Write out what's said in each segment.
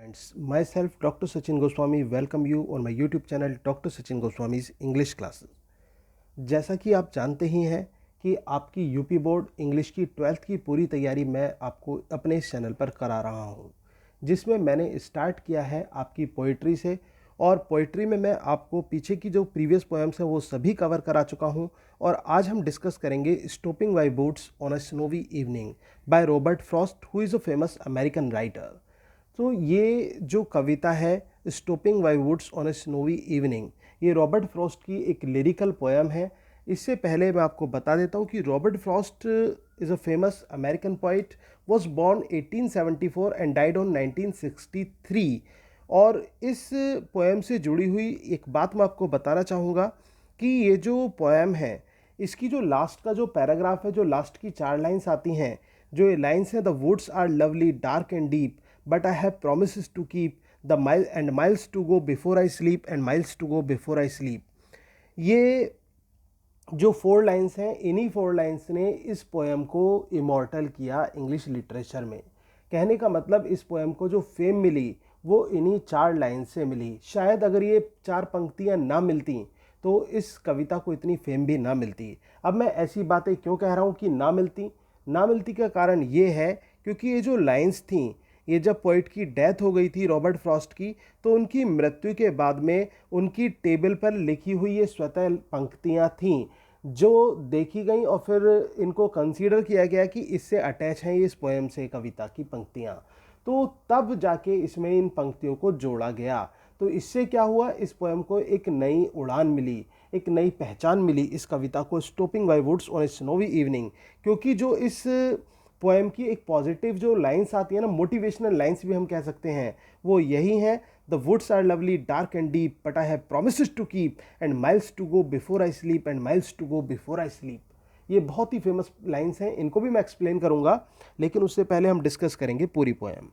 Friends, myself Dr. Sachin Goswami welcome you on my YouTube channel Dr. Sachin Goswami's English classes। जैसा कि आप जानते ही हैं कि आपकी यूपी बोर्ड इंग्लिश की 12th की पूरी तैयारी मैं आपको अपने इस चैनल पर करा रहा हूं, जिसमें मैंने स्टार्ट किया है आपकी पोइट्री से। और पोइट्री में मैं आपको पीछे की जो प्रीवियस पोएम्स हैं वो सभी कवर करा चुका हूं। और आज हम डिस्कस करेंगे stopping my boots on a snowy evening by Robert Frost, who is a famous American writer. तो ये जो कविता है stopping my woods on a snowy evening, ये रॉबर्ट फ्रॉस्ट की एक लिरिकल पोएम है। इससे पहले मैं आपको बता देता हूँ कि Robert Frost is a famous American poet, was born 1874 and died on 1963। और इस पोएम से जुड़ी हुई एक बात मैं आपको बताना चाहूँगा कि ये जो पोएम है इसकी जो लास्ट का जो पैराग्राफ है, जो लास्ट की 4 लाइन्स आती हैं, जो ये लाइन्स हैं, the woods are lovely dark and deep but I have promises to keep, the miles to go before I sleep and miles to go before I sleep। ये जो 4 लाइन्स हैं, इन्हीं 4 लाइन्स ने इस पोएम को immortal किया English literature में। कहने का मतलब इस पोएम को जो फेम मिली वो इन्हीं 4 लाइन से मिली। शायद अगर ये 4 पंक्तियां ना मिलती तो इस कविता को इतनी फेम भी ना मिलती। अब मैं ऐसी बातें क्यों कह रहा हूँ कि ना मिलती का कारण ये है क्योंकि ये जो लाइन्स थी, ये जब पोइट की डेथ हो गई थी रॉबर्ट फ्रॉस्ट की, तो उनकी मृत्यु के बाद में उनकी टेबल पर लिखी हुई ये स्वतः पंक्तियाँ थीं जो देखी गई और फिर इनको कंसीडर किया गया कि इससे अटैच हैं ये इस पोएम से कविता की पंक्तियाँ। तो तब जाके इसमें इन पंक्तियों को जोड़ा गया। तो इससे क्या हुआ, इस पोएम को एक नई उड़ान मिली, एक नई पहचान मिली इस कविता को, stopping by woods on a snowy evening. क्योंकि जो इस पोएम की एक पॉजिटिव जो लाइंस आती है ना, मोटिवेशनल लाइंस भी हम कह सकते हैं, वो यही हैं, the woods are lovely dark and deep but I have promises to keep and miles to go before I sleep and miles to go before I sleep. ये बहुत ही फेमस लाइंस हैं, इनको भी मैं एक्सप्लेन करूंगा, लेकिन उससे पहले हम डिस्कस करेंगे पूरी पोएम।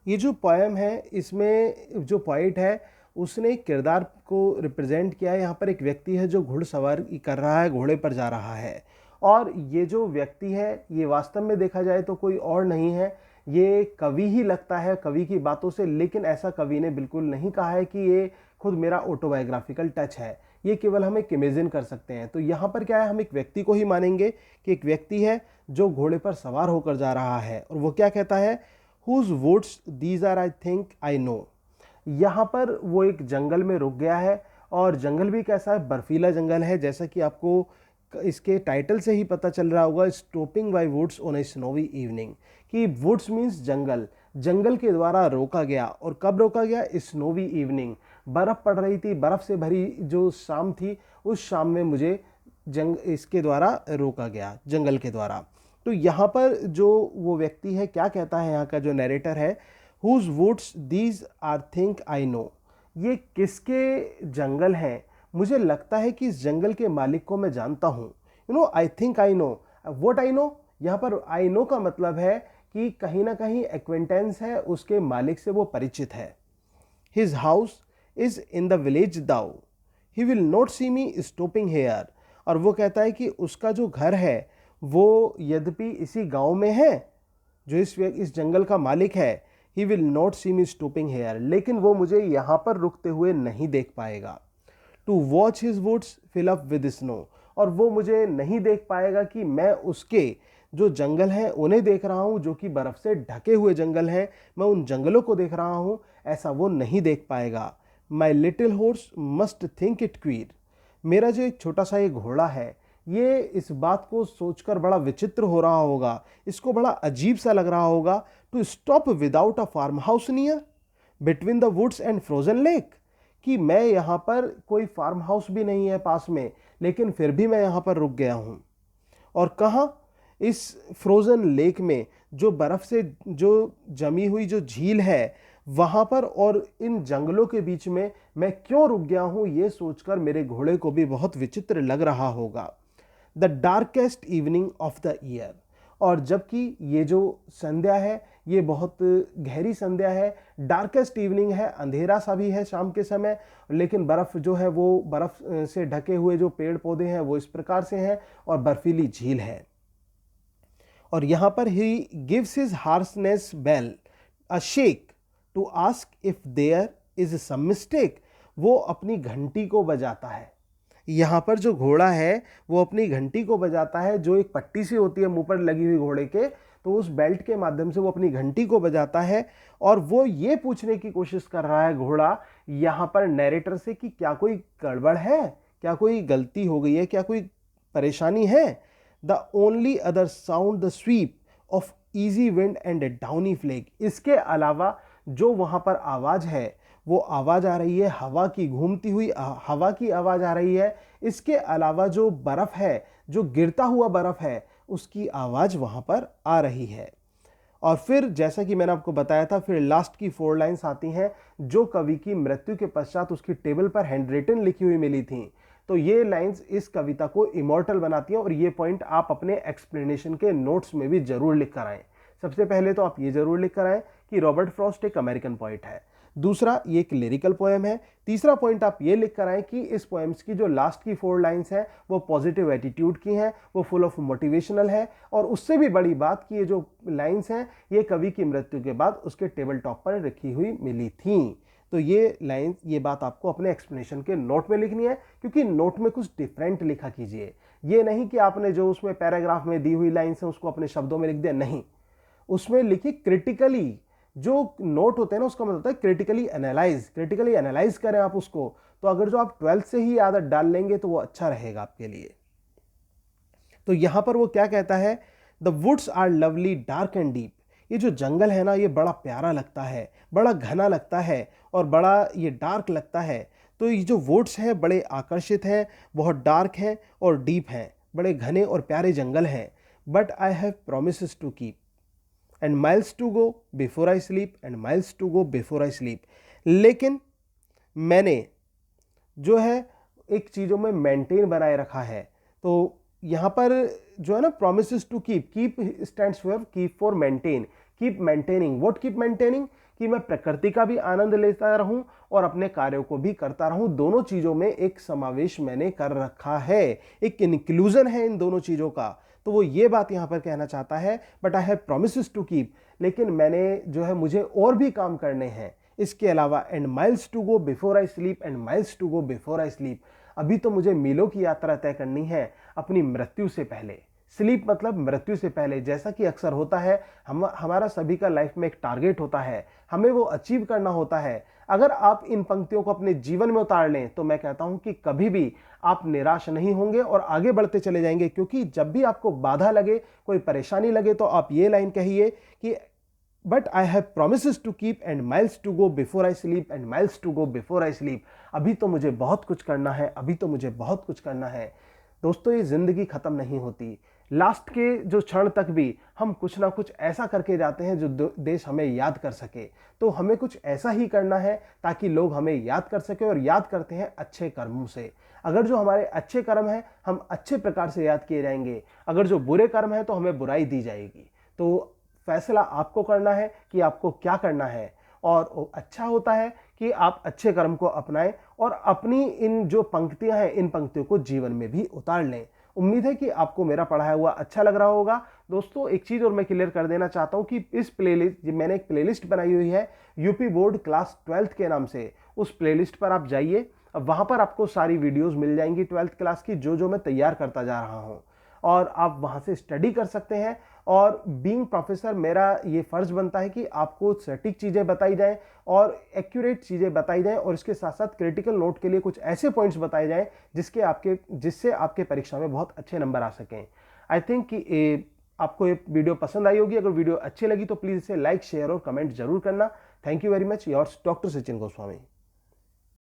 ये जो पोएम है इसमें जो पोइट है उसने एक किरदार को रिप्रेजेंट किया है। यहाँ पर एक व्यक्ति है जो घुड़सवारी कर रहा है, घोड़े पर जा रहा है। और ये जो व्यक्ति है ये वास्तव में देखा जाए तो कोई और नहीं है, ये कवि ही लगता है कवि की बातों से, लेकिन ऐसा कवि ने बिल्कुल नहीं कहा है कि ये खुद मेरा ऑटोबायोग्राफिकल टच है, ये केवल हम एक इमेजिन कर सकते हैं। तो यहाँ पर क्या है, हम एक व्यक्ति को ही मानेंगे कि एक व्यक्ति है जो घोड़े पर सवार होकर जा रहा है। और वो क्या कहता है, whose woods these are I think I know. यहाँ पर वो एक जंगल में रुक गया है, और जंगल भी कैसा है, बर्फीला जंगल है, जैसा कि आपको इसके टाइटल से ही पता चल रहा होगा, stopping by woods on a snowy evening. कि वुड्स मीन्स जंगल, जंगल के द्वारा रोका गया। और कब रोका गया, स्नोवी इवनिंग, बर्फ़ पड़ रही थी, बर्फ़ से भरी जो शाम थी, उस शाम में मुझे इसके द्वारा रोका गया, जंगल के द्वारा। तो यहाँ पर जो वो व्यक्ति है क्या कहता है, यहाँ का जो नरेटर है, whose woods these are think I know. ये किसके जंगल हैं, मुझे लगता है कि इस जंगल के मालिक को मैं जानता हूँ। आई think I no, what I know, यहाँ पर आई नो का मतलब है कि कहीं ना कहीं एक्वेंटेंस है, उसके मालिक से वो परिचित है। His house is in the village though, he will not see me stopping here. और वो कहता है कि उसका जो घर है वो यद्यपि इसी गांव में है, जो इस जंगल का मालिक है, he will not see me stopping here, लेकिन वो मुझे यहाँ पर रुकते हुए नहीं देख पाएगा। To watch his woods fill up with snow, और वो मुझे नहीं देख पाएगा कि मैं उसके जो जंगल हैं उन्हें देख रहा हूँ, जो कि बर्फ़ से ढके हुए जंगल हैं, मैं उन जंगलों को देख रहा हूँ, ऐसा वो नहीं देख पाएगा। My little horse must think it queer, मेरा जो एक छोटा सा ये घोड़ा है ये इस बात को सोचकर बड़ा विचित्र हो रहा होगा, इसको बड़ा अजीब सा लग रहा होगा। To stop without a farm house near between the woods and frozen lake, कि मैं यहाँ पर कोई फार्म हाउस भी नहीं है पास में, लेकिन फिर भी मैं यहाँ पर रुक गया हूँ। और कहाँ, इस फ्रोजन लेक में, जो बर्फ़ से जो जमी हुई जो झील है वहाँ पर, और इन जंगलों के बीच में मैं क्यों रुक गया हूँ, ये सोचकर मेरे घोड़े को भी बहुत विचित्र लग रहा होगा। The darkest evening of the year, और जबकि ये जो संध्या है ये बहुत गहरी संध्या है, डार्केस्ट इवनिंग है, अंधेरा सा भी है शाम के समय, लेकिन बर्फ़ जो है वो बर्फ़ से ढके हुए जो पेड़ पौधे हैं वो इस प्रकार से हैं, और बर्फीली झील है। और यहाँ पर ही gives his harness bell a shake to ask if there is some mistake. वो अपनी घंटी को बजाता है। यहाँ पर जो घोड़ा है वो अपनी घंटी को बजाता है, जो एक पट्टी सी होती है मुंह पर लगी हुई घोड़े के, तो उस बेल्ट के माध्यम से वो अपनी घंटी को बजाता है। और वो ये पूछने की कोशिश कर रहा है घोड़ा यहाँ पर नैरेटर से कि क्या कोई गड़बड़ है, क्या कोई गलती हो गई है, क्या कोई परेशानी है। The only other sound the sweep of easy wind and a downy flake. इसके अलावा जो वहां पर आवाज है वो आवाज आ रही है हवा की, घूमती हुई हवा की आवाज आ रही है। इसके अलावा जो बर्फ है, जो गिरता हुआ बर्फ है, उसकी आवाज वहां पर आ रही है। और फिर जैसा कि मैंने आपको बताया था, फिर लास्ट की 4 लाइंस आती हैं जो कवि की मृत्यु के पश्चात उसकी टेबल पर हैंड रिटन लिखी हुई मिली थी। तो ये लाइंस इस कविता को इमॉर्टल बनाती हैं और ये पॉइंट आप अपने एक्सप्लेनेशन के नोट्स में भी जरूर लिख कर आएं। सबसे पहले तो आप ये जरूर लिख कर आएं कि रॉबर्ट फ्रॉस्ट एक अमेरिकन पोइट है। दूसरा, ये एक लिरिकल पोएम है। तीसरा पॉइंट आप ये लिख कर आए कि इस पोएम्स की जो लास्ट की 4 लाइंस हैं वो पॉजिटिव एटीट्यूड की हैं, वो फुल ऑफ मोटिवेशनल है। और उससे भी बड़ी बात कि ये जो लाइंस हैं ये कवि की मृत्यु के बाद उसके टेबल टॉप पर रखी हुई मिली थी। तो ये लाइन, ये बात आपको अपने एक्सप्लेनेशन के नोट में लिखनी है, क्योंकि नोट में कुछ डिफरेंट लिखा कीजिए। ये नहीं कि आपने जो उसमें पैराग्राफ में दी हुई लाइंस हैं उसको अपने शब्दों में लिख दिया, नहीं, उसमें लिखी क्रिटिकली। जो नोट होते हैं ना उसका मतलब होता है क्रिटिकली एनालाइज करें आप उसको। तो अगर जो आप 12th से ही आदत डाल लेंगे तो वो अच्छा रहेगा आपके लिए। तो यहां पर वो क्या कहता है, the woods are lovely dark and deep. ये जो जंगल है ना ये बड़ा प्यारा लगता है, बड़ा घना लगता है और बड़ा ये डार्क लगता है। तो ये जो वुड्स हैं बड़े आकर्षित हैं, बहुत डार्क हैं और डीप हैं, बड़े घने और प्यारे जंगल हैं। But I have promises to keep and miles to go before I sleep and miles to go before I sleep. लेकिन मैंने जो है एक चीज़ों में मेंटेन बनाए रखा है। तो यहाँ पर जो है ना promises to keep, keep stands for keep for maintain, keep maintaining. What keep maintaining? कि मैं प्रकृति का भी आनंद लेता रहूं और अपने कार्यों को भी करता रहूं। दोनों चीज़ों में एक समावेश मैंने कर रखा है, एक इंक्लूजन है इन दोनों चीज़ों का। तो वो ये बात यहाँ पर कहना चाहता है, but I have promises to keep, लेकिन मैंने जो है मुझे और भी काम करने हैं इसके अलावा। And miles to go before I sleep and miles to go before I sleep. अभी तो मुझे मीलों की यात्रा तय करनी है अपनी मृत्यु से पहले। स्लीप मतलब मृत्यु से पहले। जैसा कि अक्सर होता है, हमारा सभी का लाइफ में एक टारगेट होता है, हमें वो अचीव करना होता है। अगर आप इन पंक्तियों को अपने जीवन में उतार लें तो मैं कहता हूं कि कभी भी आप निराश नहीं होंगे और आगे बढ़ते चले जाएंगे। क्योंकि जब भी आपको बाधा लगे, कोई परेशानी लगे, तो आप ये लाइन कहिए कि but I have promises to keep and miles to go before I sleep and miles to go before I sleep. अभी तो मुझे बहुत कुछ करना है, अभी तो मुझे बहुत कुछ करना है। दोस्तों, ये जिंदगी खत्म नहीं होती। लास्ट के जो क्षण तक भी हम कुछ ना कुछ ऐसा करके जाते हैं जो देश हमें याद कर सके। तो हमें कुछ ऐसा ही करना है ताकि लोग हमें याद कर सके, और याद करते हैं अच्छे कर्मों से। अगर जो हमारे अच्छे कर्म हैं हम अच्छे प्रकार से याद किए जाएंगे, अगर जो बुरे कर्म हैं तो हमें बुराई दी जाएगी। तो फैसला आपको करना है कि आपको क्या करना है। और अच्छा होता है कि आप अच्छे कर्म को अपनाएं और अपनी इन जो पंक्तियां हैं इन पंक्तियों को जीवन में भी उतार लें। उम्मीद है कि आपको मेरा पढ़ाया हुआ अच्छा लग रहा होगा। दोस्तों, एक चीज और मैं क्लियर कर देना चाहता हूं कि इस प्लेलिस्ट, मैंने एक प्लेलिस्ट बनाई हुई है यूपी बोर्ड क्लास 12th के नाम से। उस प्लेलिस्ट पर आप जाइए, वहां पर आपको सारी वीडियोस मिल जाएंगी 12th क्लास की, जो मैं तैयार करता जा रहा हूं, और आप वहां से स्टडी कर सकते हैं। और बीइंग प्रोफेसर मेरा ये फर्ज बनता है कि आपको सटीक चीजें बताई जाएं और एक्यूरेट चीजें बताई जाएं, और इसके साथ साथ क्रिटिकल नोट के लिए कुछ ऐसे पॉइंट्स बताए जाएं जिससे आपके परीक्षा में बहुत अच्छे नंबर आ सकें। आई थिंक कि आपको ये वीडियो पसंद आई होगी। अगर वीडियो अच्छी लगी तो प्लीज इसे लाइक, शेयर और कमेंट जरूर करना। Thank you very much. Yours doctor Sachin Goswami.